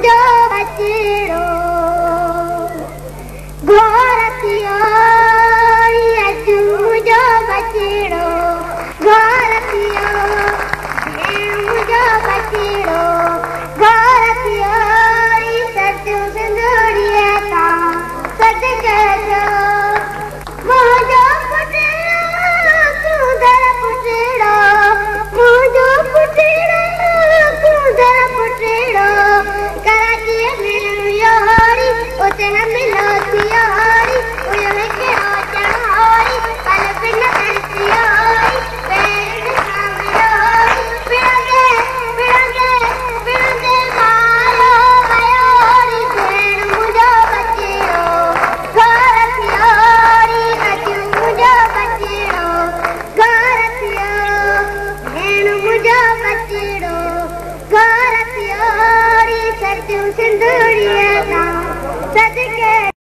मुझो बचड़ो घोरतियो अचु मुझो बचड़ो घोरतियो मुझो बचड़ो घोरतियो सचु सिंदूरिया ता सदके जो मुझो पुटड़ो तू दर पुटड़ो मुझो पुटड़ो तू दर पुटड़ो कराची में योरी उते न मिलो तियोरी उयो में के चढ़ोरी पल पिन करतियोरी पेड़ सामयोरी पिड़ंगे मारो मयोरी भेण मुझो बचड़ो घोरतियोरी अचु मुझो बचड़ो घोरतियो भेण मुझो बचड़ो घोरतियोरी सचु सिंदूरिया ता सदके